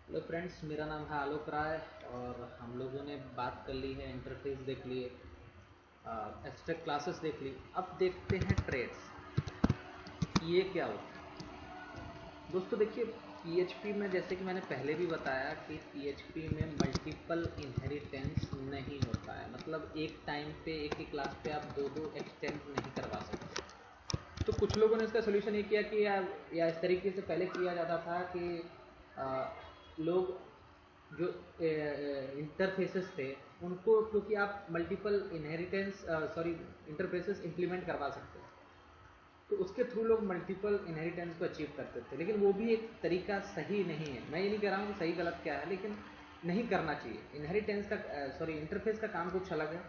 Hello friends, मेरा नाम है आलोक राय और हम लोगों ने बात कर ली है, इंटरफेस देख लिए, एब्स्ट्रैक्ट क्लासेस देख ली। अब देखते हैं ट्रेड्स, ये क्या होता है। दोस्तों देखिए, पीएचपी में जैसे कि मैंने पहले भी बताया कि पीएचपी में मल्टीपल इनहेरिटेंस नहीं होता है। मतलब एक टाइम पे एक ही क्लास पे आप दो दो एक्सटेंड नहीं करवा सकते। तो कुछ लोगों ने इसका सोल्यूशन ये किया कि या इस तरीके से पहले किया जाता था कि लोग जो इंटरफेसेस थे उनको, क्योंकि आप मल्टीपल इनहेरिटेंस इंटरफेसेस इंप्लीमेंट करवा सकते हैं, तो उसके थ्रू लोग मल्टीपल इनहेरिटेंस को अचीव करते थे। लेकिन वो भी एक तरीका सही नहीं है। मैं ये नहीं कह रहा हूँ कि सही गलत क्या है, लेकिन नहीं करना चाहिए। इनहेरिटेंस का इंटरफेस का काम कुछ अलग है,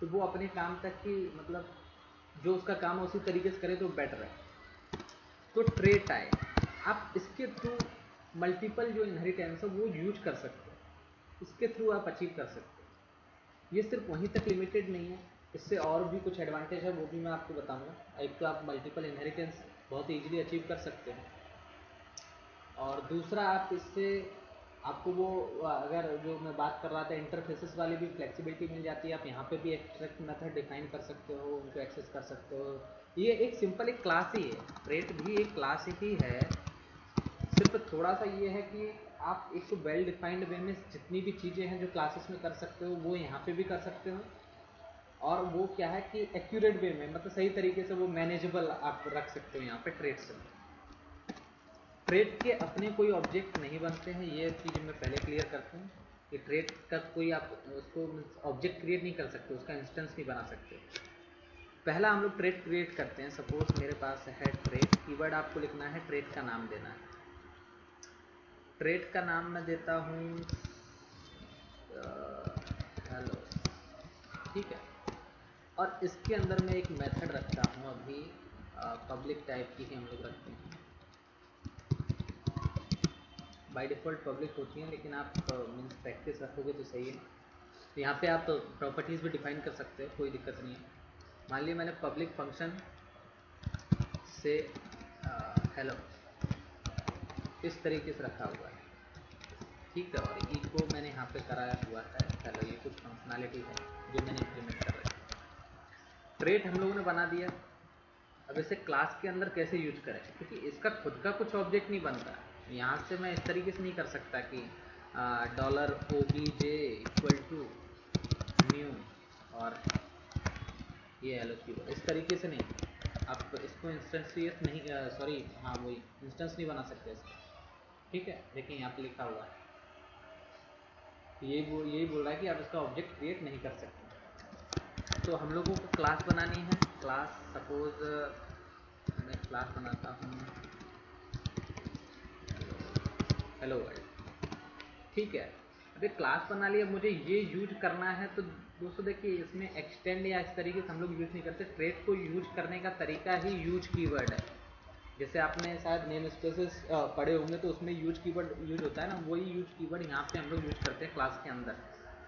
तो वो अपने काम तक ही, मतलब जो उसका काम है उसी तरीके से करे तो बेटर है। तो ट्रेट आए, आप इसके थ्रू मल्टीपल जो इनहेरिटेंस है वो यूज कर सकते हो, इसके थ्रू आप अचीव कर सकते हो। ये सिर्फ वहीं तक लिमिटेड नहीं है, इससे और भी कुछ एडवांटेज है, वो भी मैं आपको बताऊंगा। एक तो आप मल्टीपल इनहेरिटेंस बहुत ईजिली अचीव कर सकते हैं, और दूसरा आप इससे आपको वो, अगर जो मैं बात कर रहा था इंटरफेसेस वाली भी फ्लेक्सिबिलिटी मिल जाती है। आप यहाँ पे भी एब्स्ट्रैक्ट मेथड डिफाइन कर सकते हो, उनको एक्सेस कर सकते हो। ये एक सिंपल एक क्लास ही है, ट्रेट भी एक क्लास ही है। सिर्फ थोड़ा सा ये है कि आप एक तो वेल डिफाइंड वे में जितनी भी चीज़ें हैं जो क्लासेस में कर सकते हो वो यहाँ पे भी कर सकते हो, और वो क्या है कि एक्यूरेट वे में, मतलब सही तरीके से वो मैनेजेबल आप रख सकते हो यहाँ पे ट्रेड्स में। ट्रेड के अपने कोई ऑब्जेक्ट नहीं बनते हैं, ये चीज़ मैं पहले क्लियर करता हूँ कि ट्रेड का कोई आप उसको ऑब्जेक्ट क्रिएट नहीं कर सकते, उसका इंस्टेंस नहीं बना सकते। पहला हम लोग ट्रेड क्रिएट करते हैं। सपोज मेरे पास है ट्रेड, कीवर्ड आपको लिखना है, ट्रेड का नाम देना है। ट्रेड का नाम मैं देता हूँ हेलो, ठीक है। और इसके अंदर मैं एक मेथड रखता हूँ अभी, पब्लिक टाइप की ही हम लोग रखते हैं। बाय डिफ़ॉल्ट पब्लिक होती हैं, लेकिन आप मीन्स प्रैक्टिस रखोगे तो सही है। तो यहाँ पे आप प्रॉपर्टीज़ भी डिफाइन कर सकते हो, कोई दिक्कत नहीं है। मान लिया मैंने पब्लिक फंक्शन से हेलो इस तरीके से रखा हुआ है, ठीक है। और ई को मैंने यहाँ पे कराया हुआ है हेलो, ये कुछ फंक्शनैलिटी है जो मैंने इम्प्लीमेंट कर रखी है। ट्रेट हम लोगों ने बना दिया। अब इसे क्लास के अंदर कैसे यूज करें, क्योंकि इसका खुद का कुछ ऑब्जेक्ट नहीं बनता। यहाँ से मैं इस तरीके से नहीं कर सकता कि $obj इक्वल टू न्यू और ये हेलो कीवर्ड, इस तरीके से नहीं। आप इसको इंस्टेंशियस नहीं, सॉरी हाँ वही इंस्टेंस नहीं बना सकते इसका, ठीक है। देखिए यहाँ पे लिखा हुआ है, यही बोल रहा है कि आप इसका ऑब्जेक्ट क्रिएट नहीं कर सकते। तो हम लोगों को क्लास बनानी है। क्लास सपोज मैं क्लास बनाता हूँ हेलो वर्ल्ड, ठीक है। अभी क्लास बना लिया, मुझे ये यूज करना है। तो दोस्तों देखिए, इसमें एक्सटेंड या इस तरीके से हम लोग यूज नहीं करते। ट्रेड को यूज करने का तरीका ही यूज कीवर्ड है। जैसे आपने शायद नेम स्पेसेस पढ़े होंगे, तो उसमें यूज कीवर्ड यूज होता है ना, वही यूज कीवर्ड यहाँ पे हम लोग यूज करते हैं क्लास के अंदर।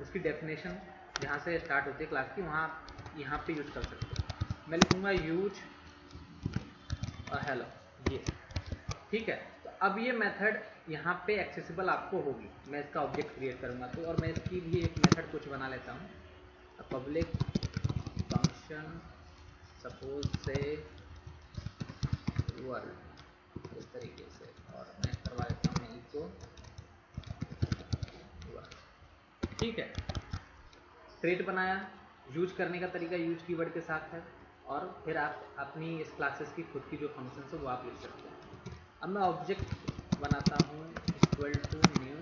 उसकी डेफिनेशन जहाँ से स्टार्ट होती है क्लास की, वहाँ यहाँ पे यूज कर सकते हैं। मैं लिखूँगा यूज और हेलो, ये ठीक है। तो अब ये मेथड यहाँ पे एक्सेसिबल आपको होगी। मैं इसका ऑब्जेक्ट क्रिएट करूँगा तो, और मैं इसकी भी एक मेथड कुछ बना लेता हूँ, पब्लिक फंक्शन सपोज से वर्ल्ड, इस तरीके से। और मैं करवा लेता हूँ इको वर्ल्ड, ठीक है। ट्रेट बनाया, यूज करने का तरीका यूज कीवर्ड के साथ है, और फिर आप अपनी इस क्लासेस की खुद की जो फंक्शन है वो आप लिख सकते हैं। अब मैं ऑब्जेक्ट बनाता हूँ इक्वल टू न्यू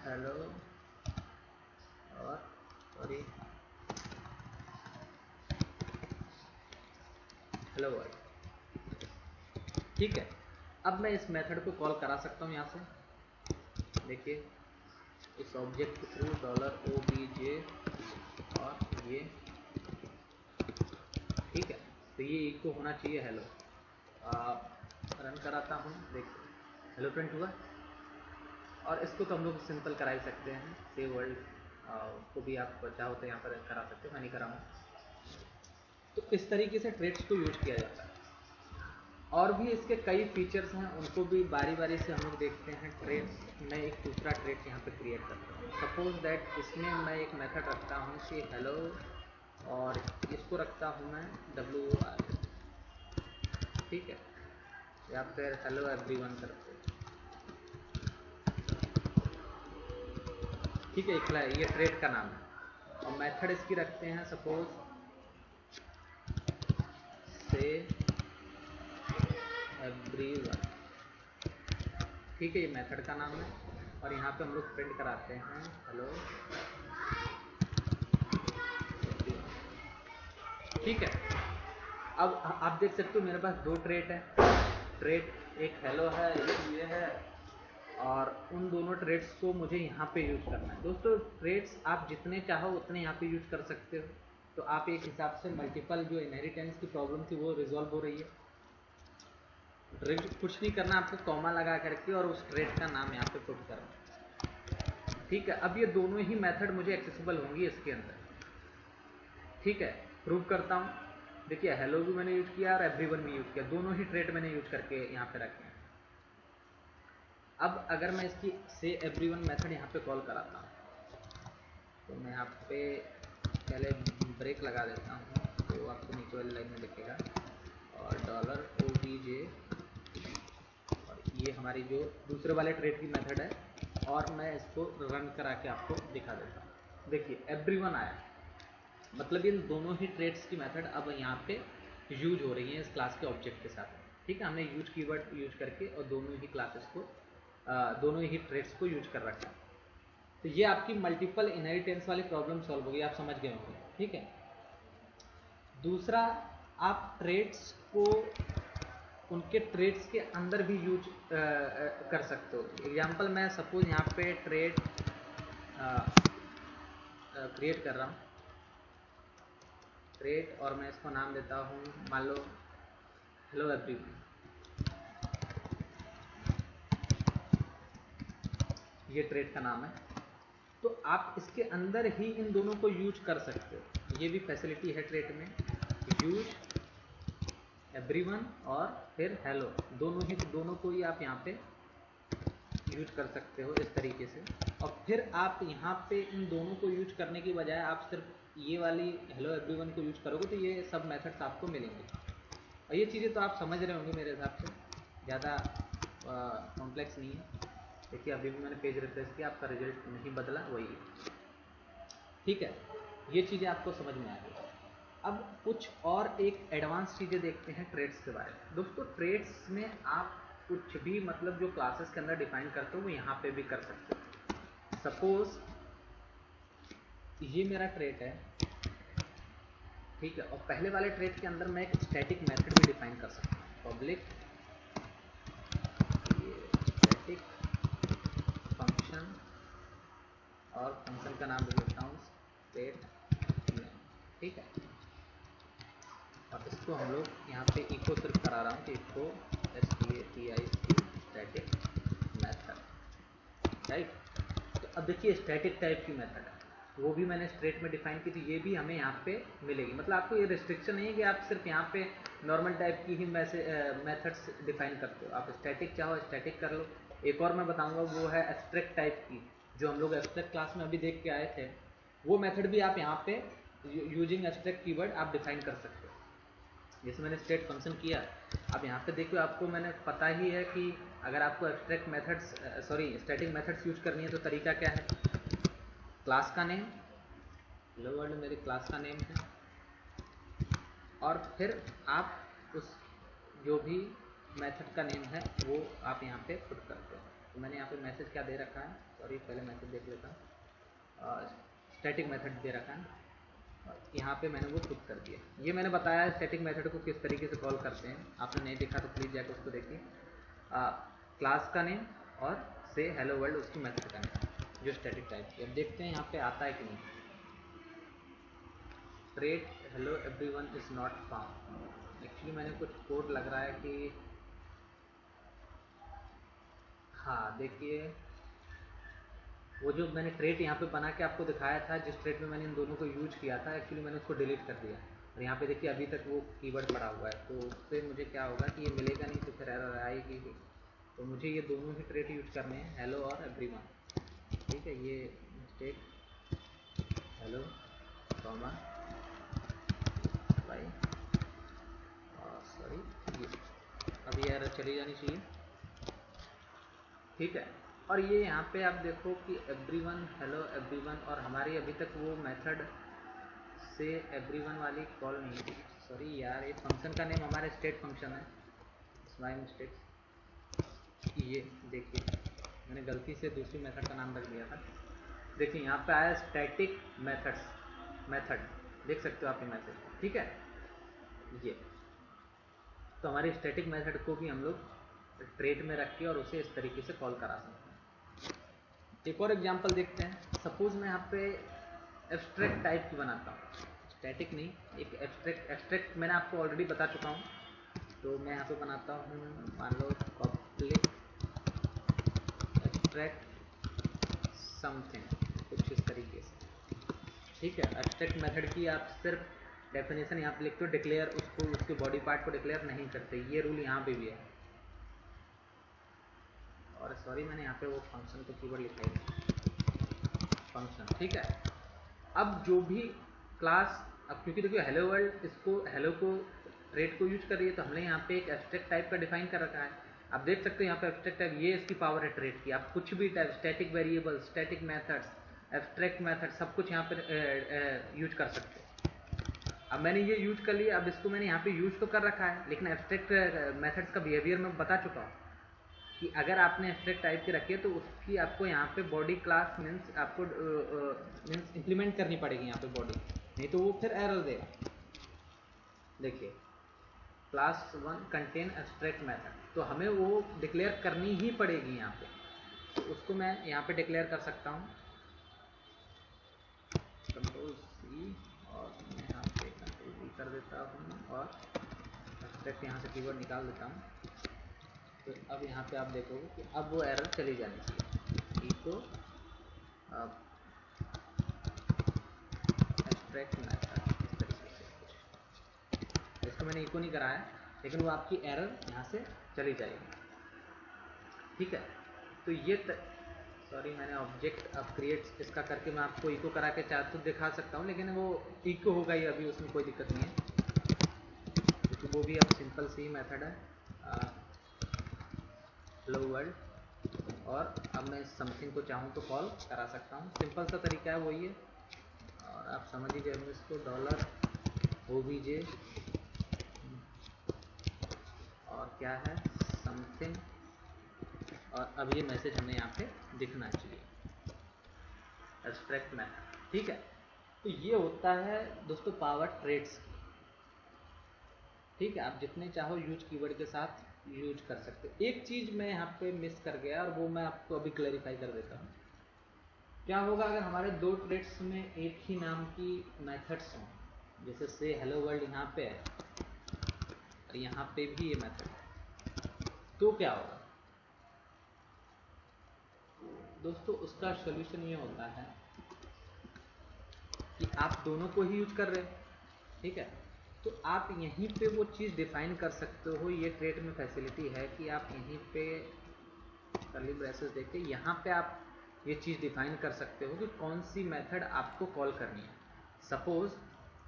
हेलो और सॉरी हेलो वर्ल्ड, ठीक है। अब मैं इस मेथड को कॉल करा सकता हूँ यहाँ से। देखिए इस ऑब्जेक्ट के थ्रू $obj और ये, ठीक है। तो ये इको होना चाहिए हेलो। रन कराता हूँ, देखिए हेलो प्रिंट हुआ। और इसको तो हम लोग सिंपल करा ही सकते हैं, सेव वर्ल्ड को भी आप चाहो तो यहाँ पर करा सकते हो, मैं नहीं कराऊँगा। तो इस तरीके से ट्रेड्स को यूज किया जाता है। और भी इसके कई फीचर्स हैं, उनको भी बारी बारी से हम लोग देखते हैं। ट्रेड्स मैं एक दूसरा ट्रेड यहाँ पे क्रिएट करता हूँ। सपोज दैट इसमें मैं एक मेथड रखता हूँ कि हेलो, और इसको रखता हूँ मैं WR, ठीक है, या फिर हेलो एवरीवन करते हैं, ठीक है, ये ट्रेड का नाम है। और मेथड इसकी रखते हैं सपोज से एवरीवन, ठीक है, ये मेथड का नाम है। और यहाँ पे हम लोग प्रिंट कराते हैं हेलो, ठीक है। अब आप देख सकते हो मेरे पास दो ट्रेड है, ट्रेड एक हेलो है, एक ये है, और उन दोनों ट्रेड्स को मुझे यहाँ पे यूज करना है। दोस्तों ट्रेड्स आप जितने चाहो उतने यहाँ पे यूज कर सकते हो। तो आप एक हिसाब से मल्टीपल जो इनहेरिटेंस की प्रॉब्लम थी वो रिजॉल्व हो रही है। कुछ नहीं करना, आपको कॉमा लगा करके और उस ट्रेड का नाम यहाँ पे पुट करना, ठीक है। अब ये दोनों ही मेथड मुझे एक्सेसिबल होंगी इसके अंदर, ठीक है। प्रूव करता हूँ, देखिए हेलो भी मैंने यूज किया और एवरीवन भी यूज किया, दोनों ही ट्रेड मैंने यूज करके यहाँ पे रखे हैं। अब अगर मैं इसकी से एवरीवन मेथड यहाँ पे कॉल कराता हूँ, तो मैं यहाँ पे पहले ब्रेक लगा देता हूँ, तो आपको नीचे वाली लाइन में दिखेगा, और $OBJ, और ये हमारी जो दूसरे वाले ट्रेड की मेथड है, और मैं इसको रन करा के आपको दिखा देता हूँ। देखिए एवरीवन आया, मतलब इन दोनों ही ट्रेड्स की मेथड अब यहाँ पे यूज हो रही है इस क्लास के ऑब्जेक्ट के साथ, ठीक है। हमने यूज कीवर्ड यूज करके और दोनों ही क्लासेस को दोनों ही ट्रेड्स को यूज कर रखा है। तो ये आपकी मल्टीपल इनहेरिटेंस वाली प्रॉब्लम सॉल्व होगी, आप समझ गए होंगे, ठीक है। दूसरा, आप ट्रेड्स को उनके ट्रेड्स के अंदर भी यूज कर सकते हो। एग्जांपल मैं सपोज यहाँ पे ट्रेड क्रिएट कर रहा हूँ, ट्रेड, और मैं इसको नाम देता हूँ मान लो हेलो एवरीवन, ये ट्रेड का नाम है। तो आप इसके अंदर ही इन दोनों को यूज कर सकते हो, ये भी फैसिलिटी है ट्रेड में, यूज एवरीवन और फिर हेलो, दोनों को ही आप यहाँ पे यूज कर सकते हो इस तरीके से। और फिर आप यहाँ पे इन दोनों को यूज करने की बजाय आप सिर्फ ये वाली हेलो एवरीवन को यूज करोगे तो ये सब मेथड्स आपको मिलेंगे। और ये चीज़ें तो आप समझ रहे होंगे मेरे हिसाब से, ज़्यादा कॉम्प्लेक्स नहीं है। देखिए अभी भी मैंने पेज रिफ्रेश किया, आपका रिजल्ट नहीं बदला, वही है, ठीक है। ये चीज़ें आपको समझ में आ गई। अब कुछ और एक एडवांस चीज़ें देखते हैं ट्रेड्स के बारे में। दोस्तों ट्रेड्स में आप कुछ भी मतलब जो क्लासेस के अंदर डिफाइन करते हो वो यहाँ पे भी कर सकते हो। सपोज ये मेरा ट्रेड है, ठीक है, और पहले वाले ट्रेड के अंदर मैं एक स्टैटिक मेथड भी डिफाइन कर सकता हूँ, पब्लिक स्टैटिक फंक्शन, और फंक्शन का नाम दे देता हूँ स्टेट, ठीक है। और इसको हम लोग यहाँ पे इको सिर्फ करा रहा हूँ कि इको स्टैटिक मेथड, राइट। तो अब देखिए स्टैटिक टाइप की मेथड है, वो भी मैंने स्ट्रेट में डिफाइन की, तो ये भी हमें यहाँ पे मिलेगी। मतलब आपको ये रिस्ट्रिक्शन नहीं है कि आप सिर्फ यहाँ पे नॉर्मल टाइप की ही मेथड्स डिफाइन करते हो, आप स्टैटिक चाहो स्टैटिक कर लो। एक और मैं बताऊंगा वो है एब्स्ट्रैक्ट टाइप की, जो हम लोग एब्स्ट्रैक्ट क्लास में अभी देख के आए थे, वो मेथड भी आप यहाँ पे यूजिंग एब्स्ट्रैक्ट कीवर्ड आप डिफाइन कर सकते हो। जैसे मैंने स्टेट फंक्शन किया, अब यहाँ पे देखो आपको मैंने पता ही है कि अगर आपको abstract methods static methods use करनी है तो तरीका क्या है, क्लास का नेम, हेलो वर्ल्ड मेरे क्लास का नेम है, और फिर आप उस जो भी मेथड का नेम है वो आप यहाँ पे पुट करते हो। तो मैंने यहाँ पे मैसेज क्या दे रखा है, सॉरी पहले मैसेज देख लेता हूँ, स्टैटिक मेथड दे रखा है, यहाँ पे मैंने वो पुट कर दिया। ये मैंने बताया स्टैटिक मेथड को किस तरीके से कॉल करते हैं, आपने नहीं देखा तो प्लीज़ जाकर उसको देखिए। क्लास का नेम और से हेलो वर्ल्ड उसकी मेथड का नेम जो स्टैटिक टाइप की। अब देखते हैं यहाँ पे आता है कि नहीं। Trade hello everyone is not found, actually मैंने कुछ कोड लग रहा है कि, हाँ देखिए वो जो मैंने ट्रेड यहाँ पे बना के आपको दिखाया था, जिस ट्रेड में मैंने इन दोनों को यूज किया था, एक्चुअली मैंने उसको डिलीट कर दिया। और यहाँ पे देखिए अभी तक वो कीवर्ड पड़ा हुआ है, तो उससे मुझे क्या होगा कि ये मिलेगा नहीं, तो फिर एरर आएगी ही। तो मुझे ये दोनों ही ट्रेट यूज करने हैं, हेलो और एवरीवन। ठीक है, ये mistake hello comma by, sorry ये अब ये एरर चली जानी चाहिए। ठीक है, और ये यहाँ पे आप देखो कि एवरीवन, हेलो एवरीवन, और हमारी अभी तक वो मेथड से एवरीवन वाली कॉल नहीं थी। सॉरी यार, ये फंक्शन का नेम हमारे स्टेट फंक्शन है, माय मिस्टेक। ये देखिए मैंने गलती से दूसरी मेथड का नाम रख दिया था। देखिए यहाँ पे आया स्टैटिक मेथड्स, मेथड देख सकते हो आप ये मैसेज। ठीक है, ये तो हमारी स्टैटिक मेथड को भी हम लोग ट्रेट में रख के और उसे इस तरीके से कॉल करा सकते हैं। एक और एग्जांपल देखते हैं। सपोज मैं यहाँ पे एब्स्ट्रैक्ट टाइप की बनाता हूँ, स्टैटिक नहीं, एक एब्स्ट्रैक्ट। एब्स्ट्रैक्ट मैंने आपको ऑलरेडी बता चुका हूँ, तो मैं यहाँ पे बनाता हूँ, मान लो पब्लिक एब्स्ट्रैक्ट समथिंग, कुछ इस तरीके से। ठीक है, एब्स्ट्रैक्ट मेथड की आप सिर्फ डेफिनेशन यहाँ पे लिखते हो, डिक्लेयर उसको, उसके बॉडी पार्ट को डिक्लेयर नहीं करते, ये रूल यहाँ पे भी है। और सॉरी मैंने यहाँ पे वो फंक्शन को कीवर्ड लिखा है, फंक्शन। ठीक है, अब जो भी क्लास, अब क्योंकि देखिए हेलो वर्ल्ड इसको, हेलो को ट्रेट को यूज कर रही है, तो हमने यहाँ पे एक एब्स्ट्रैक्ट टाइप का डिफाइन कर रखा है। आप देख सकते हो यहाँ पे एब्स्ट्रैक्ट टाइप, ये इसकी पावर है ट्रेट की। आप कुछ भी type, static variable, static methods, abstract method, सब कुछ यहाँ पे यूज कर सकते हो। अब मैंने ये यूज कर लिया, अब इसको मैंने यहाँ पे यूज तो कर रखा है, लेकिन एब्स्ट्रैक्ट मेथड्स का बिहेवियर मैं बता चुका हूँ कि अगर आपने एब्स्ट्रैक्ट टाइप की रखी है तो उसकी आपको यहाँ पे बॉडी क्लास मीन्स आपको मीन्स इम्प्लीमेंट करनी पड़ेगी यहाँ पे बॉडी, नहीं तो वो फिर एरर देगा। देखिए क्लास 1 कंटेन एब्स्ट्रैक्ट मेथड, तो हमें वो डिक्लेयर करनी ही पड़ेगी यहाँ पे। तो उसको मैं यहाँ पे डिक्लेयर कर सकता हूँ, कंट्रोल सी, और मैं यहाँ पे कंट्रोल वी कर देता हूँ और एब्स्ट्रैक्ट यहाँ से कीवर्ड निकाल देता हूँ। तो अब यहाँ पे आप देखोगे कि अब वो एरर चली जानी चाहिए, इको एब्स्ट्रैक्ट मेथड, इस तरीके से। इसको मैंने इको नहीं कराया, लेकिन वो आपकी एरर यहाँ से चली जाएगी। ठीक है, तो ये सॉरी मैंने ऑब्जेक्ट अब क्रिएट इसका करके मैं आपको इको करा के चाह तो दिखा सकता हूँ, लेकिन वो इको होगा ही अभी, उसमें कोई दिक्कत नहीं है, क्योंकि वो भी अब सिंपल सी मेथड है, हेलो वर्ल्ड, और अब मैं समथिंग को चाहूँ तो कॉल करा सकता हूँ। सिंपल सा तरीका है, वही है, और आप समझ ही गए इसको, डॉलर OBJ और क्या है समथिंग, और अब ये मैसेज हमें यहाँ पे दिखना चाहिए, एब्स्ट्रैक्ट मेथड। ठीक है, तो ये होता है दोस्तों पावर ट्रेड्स। ठीक है, आप जितने चाहो यूज कीवर्ड के साथ यूज कर सकते हो। एक चीज मैं यहाँ पे मिस कर गया, और वो मैं आपको अभी क्लैरिफाई कर देता हूँ। क्या होगा अगर हमारे दो ट्रेड्स में एक ही नाम की मेथड्स हों, जैसे से हेलो वर्ल्ड यहाँ पे है और यहाँ पे भी ये मेथड है, तो क्या होगा दोस्तों? उसका सॉल्यूशन ये होता है कि आप दोनों को ही यूज कर रहे हो। ठीक है, तो आप यहीं पे वो चीज़ डिफाइन कर सकते हो। ये ट्रेड में फैसिलिटी है कि आप यहीं पे कर्ली ब्रेसेस देके यहाँ पे आप ये चीज़ डिफाइन कर सकते हो कि कौन सी मेथड आपको कॉल करनी है। सपोज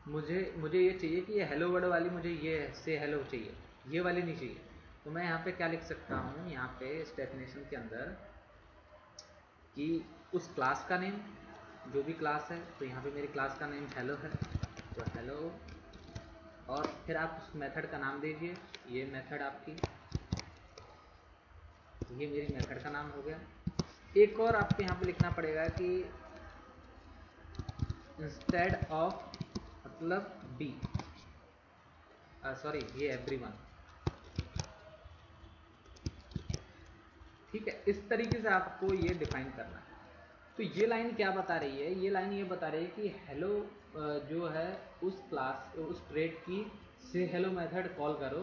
मुझे ये चाहिए कि ये हेलो वर्ड वाली, मुझे ये से हेलो चाहिए, ये वाली नहीं चाहिए, तो मैं यहाँ पे क्या लिख सकता हूँ, यहाँ पे इस डेफिनेशन के अंदर कि उस क्लास का नेम, जो भी क्लास है, तो यहाँ पे मेरी क्लास का नेम हेलो है, तो हेलो, और फिर आप उस मेथड का नाम दीजिए, ये मेथड आपकी, ये मेरी मेथड का नाम हो गया। एक और आपको यहाँ पे लिखना पड़ेगा कि इंस्टेड ऑफ मतलब बी, सॉरी ये एवरीवन। ठीक है, इस तरीके से आपको ये डिफाइन करना है। तो ये लाइन क्या बता रही है? ये लाइन ये बता रही है कि हेलो जो है उस क्लास, उस ट्रेड की से हेलो मेथड कॉल करो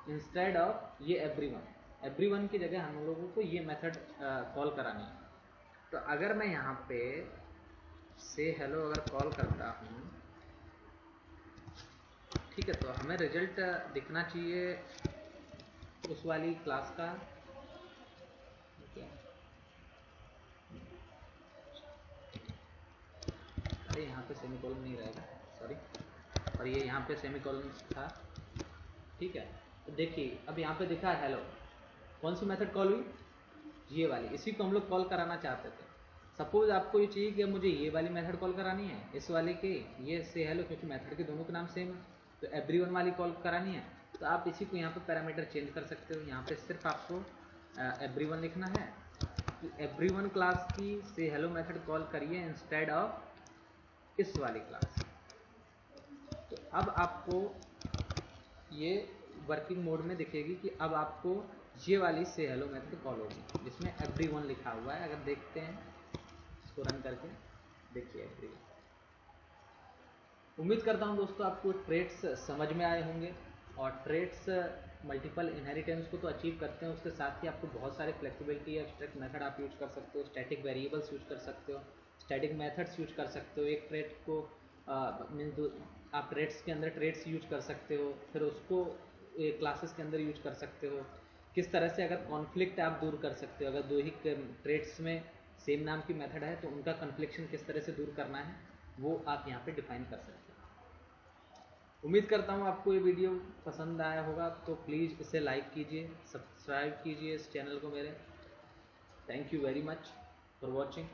इंस्टेड ऑफ ये एवरीवन। एवरीवन की जगह हम लोगों को ये मेथड कॉल करानी है। तो अगर मैं यहाँ पे से हेलो अगर कॉल करता हूँ, ठीक है, तो हमें रिजल्ट दिखना चाहिए उस वाली क्लास का। अरे यहाँ पे सेमीकोलन नहीं रहेगा, सॉरी, और ये यहाँ पे सेमीकोलन था। ठीक है, तो देखिए अब यहाँ पे दिखा हेलो, कौन सी मेथड कॉल हुई? ये वाली, इसी को हम लोग कॉल कराना चाहते थे। सपोज आपको ये चाहिए कि मुझे ये वाली मेथड कॉल करानी है, इस वाली के ये से हेलो, क्योंकि मेथड के दोनों के नाम सेम है, तो एवरीवन वाली कॉल करानी है, तो आप इसी को यहाँ पे पैरामीटर चेंज कर सकते हो। यहाँ पे सिर्फ आपको एवरीवन लिखना है कि एवरीवन क्लास की से हेलो मेथड कॉल करिए इंस्टेड ऑफ इस वाली क्लास। तो अब आपको ये वर्किंग मोड में दिखेगी कि अब आपको ये वाली से हेलो मेथड कॉल होगी जिसमें एवरीवन लिखा हुआ है। अगर देखते हैं इसको रन करके, देखिए एवरीवन। उम्मीद करता हूँ दोस्तों आपको ट्रेड्स समझ में आए होंगे, और ट्रेड्स मल्टीपल इनहेरिटेंस को तो अचीव करते हैं, उसके साथ ही आपको बहुत सारे फ्लेक्सिबिलिटी या एब्स्ट्रैक्ट मेथड आप यूज कर सकते हो, स्टैटिक वेरिएबल्स यूज कर सकते हो, स्टैटिक मेथड्स यूज कर सकते हो। एक ट्रेड को आप ट्रेड्स के अंदर ट्रेड्स यूज कर सकते हो, फिर उसको क्लासेस के अंदर यूज कर सकते हो। किस तरह से अगर कॉन्फ्लिक्ट आप दूर कर सकते हो, अगर दो ही ट्रेड्स में सेम नाम की मेथड है तो उनका कन्फ्लिक्शन किस तरह से दूर करना है, वो आप यहाँ पे डिफाइन कर सकते हो। उम्मीद करता हूँ आपको ये वीडियो पसंद आया होगा, तो प्लीज़ इसे लाइक कीजिए, सब्सक्राइब कीजिए इस चैनल को मेरे। Thank you very much for watching.